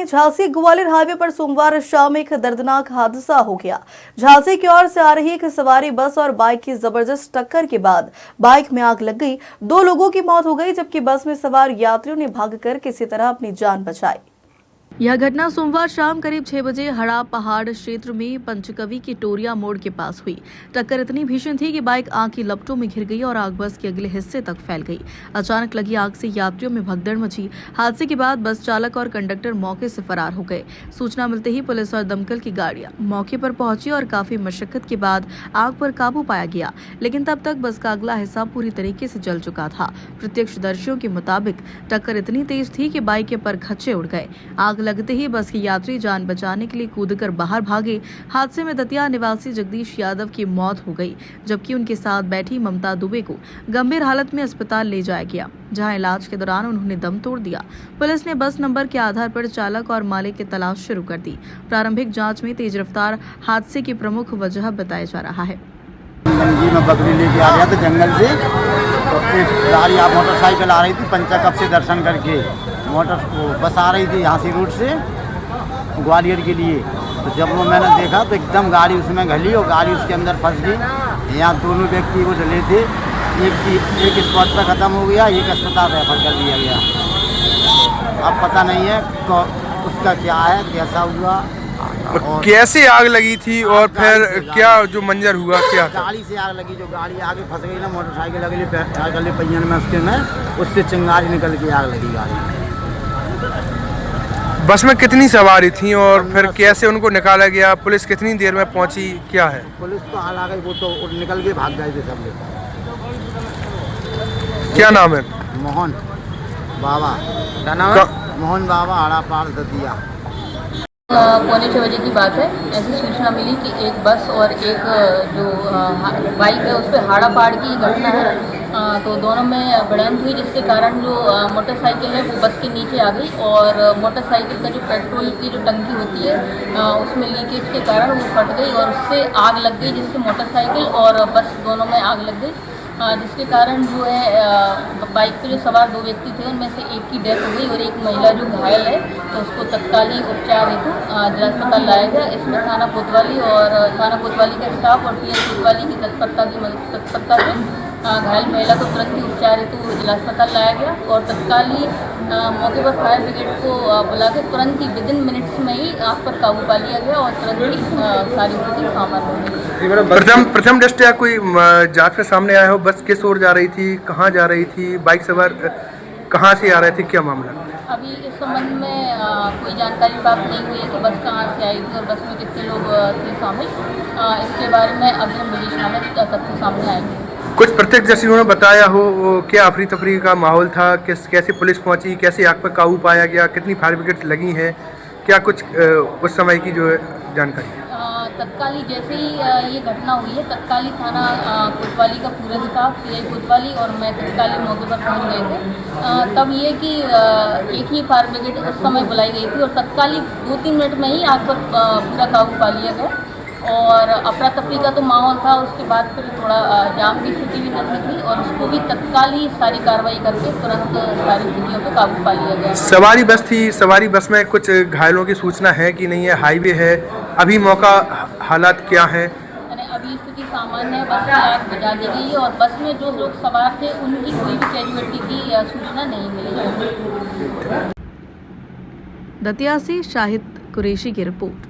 Jhansi Gwalior highway पर सोमवार शाम एक दर्दनाक हादसा हो गया। झांसी की ओर से आ रही एक सवारी बस और बाइक की जबरदस्त टक्कर के बाद बाइक में आग लग गई। 2 लोगों की मौत हो गई, जबकि बस में सवार यात्रियों ने भागकर किसी तरह अपनी जान बचाई। यह घटना सोमवार शाम करीब 6 बजे हड़ा पहाड़ क्षेत्र में पंचकवी की टोरिया मोड़ के पास हुई। टक्कर इतनी भीषण थी कि बाइक आग की लपटों में घिर गई और आग बस के अगले हिस्से तक फैल गई। अचानक लगी आग से यात्रियों में भगदड़ मची। हादसे के बाद बस चालक और कंडक्टर मौके से फरार हो गए। सूचना मिलते ही पुलिस और दमकल की गाड़ियां मौके पर पहुंची और काफी मशक्कत के बाद आग पर काबू पाया गया, लेकिन तब तक बस का अगला हिस्सा पूरी तरीके से जल चुका था। प्रत्यक्षदर्शियों के मुताबिक टक्कर इतनी तेज थी कि बाइक के परखच्चे उड़ गए। आग लगते ही बस के यात्री जान बचाने के लिए कूदकर बाहर भागे। हादसे में दतिया निवासी जगदीश यादव की मौत हो गई, जबकि उनके साथ बैठी ममता दुबे को गंभीर हालत में अस्पताल ले जाया गया, जहां इलाज के दौरान उन्होंने दम तोड़ दिया। पुलिस ने बस नंबर के आधार पर चालक और मालिक की तलाश शुरू कर दी। प्रारंभिक जांच में तेज रफ्तार हादसे की प्रमुख वजह बताया जा रहा है। मैं बकरी लेके आ गया था जंगल से, तो एक गाड़ी मोटरसाइकिल आ रही थी पंचकप से दर्शन करके। बस आ रही थी यहाँ से रूट से ग्वालियर के लिए। तो जब वो मैंने देखा तो एकदम गाड़ी उसमें घली और गाड़ी उसके अंदर फंस गई। यहाँ दोनों व्यक्ति वो डले थे, एक स्पॉट पर ख़त्म हो गया, एक अस्पताल रेफर कर दिया गया। अब पता नहीं है तो उसका क्या है, कैसा हुआ और कैसे आग लगी थी और फिर क्या जो मंजर हुआ, क्या गाड़ी से आग लगी। जो गाड़ी आगे फंस गई ना मोटरसाइकिल अगले पहियन में उसके में, उससे चिंगारी निकल के आग लगी गाड़ी। बस में कितनी सवारी थी और फिर कैसे उनको निकाला गया? पुलिस कितनी देर में पहुंची, क्या है? पुलिस तो हाल आ गई, वो तो निकल के भाग गए थे सब लोग। क्या नाम है? मोहन बाबा। क्या नाम है? मोहन बाबा, हड़ा पार दतिया। पौने 6 बजे की बात है। ऐसी सूचना मिली कि एक बस और एक जो बाइक है उस पर हाड़ा पहाड़ की घटना है। तो दोनों में भिड़ंत हुई, जिसके कारण जो मोटरसाइकिल है वो बस के नीचे आ गई और मोटरसाइकिल का जो पेट्रोल की जो टंकी होती है उसमें लीकेज के कारण वो फट गई और उससे आग लग गई, जिससे मोटरसाइकिल और बस दोनों में आग लग गई, जिसके कारण जो है बाइक पे जो सवार 2 व्यक्ति थे उनमें से एक की डेथ हो गई और एक महिला जो घायल है तो उसको तत्कालीन उपचार हेतु जिला अस्पताल लाया गया। इसमें थाना कोतवाली का स्टाफ और टीएस कोतवाली की तत्परता से घायल महिला को तुरंत ही उपचार हेतु जिला अस्पताल लाया गया और तत्कालीन मौके पर फायर ब्रिगेड को बुला के तुरंत ही विदिन मिनट्स में ही आग पर काबू पा लिया गया और तुरंत ही सारी स्थिति सामान्य हो गई। प्रथम दृष्टया कोई जांच में सामने आया हो? बस किस ओर जा रही थी, कहाँ जा रही थी, बाइक सवार कहाँ से आ रहे थे, क्या मामला? अभी इस संबंध में कोई जानकारी प्राप्त नहीं हुई है कि बस कहाँ से आई थी और बस में कितने लोग थे शामिल। इसके बारे में अग्रिम विवेचना में तथ्य सामने आएंगे। कुछ प्रत्यक्षदर्शियों ने बताया हो क्या अफरी तफरी का माहौल था, कैसे पुलिस पहुंची, कैसे आग पर काबू पाया गया, कितनी फायर ब्रिगेड लगी हैं, क्या कुछ उस समय की जो है जानकारी? तत्काली जैसे ही ये घटना हुई है, तत्काली थाना कोतवाली का पूरा स्टाफ, पीआई कोतवाली और मैं तत्काली मौके पर पहुंच गए थे। तब ये कि एक ही फायर ब्रिगेड उस समय बुलाई गई थी और तत्काली 2-3 मिनट में ही आग पर पूरा काबू पा लिया गया और अफरा तफरी का तो माहौल था। उसके बाद फिर थोड़ा जाम की स्थिति भी नहीं थी और उसको भी तत्काल ही सारी कार्रवाई करके तुरंत सारी स्थितियों पे काबू पा लिया गया। सवारी बस थी, सवारी बस में कुछ घायलों की सूचना है कि नहीं है? हाईवे है, अभी मौका हालात क्या है? अभी स्थिति सामान्य है, बस की आग बुझा दी गई है और बस में जो लोग सवार थे उनकी कोई भी कैजुअल्टी की सूचना नहीं मिली है। दतिया से शाहिद कुरैशी की रिपोर्ट।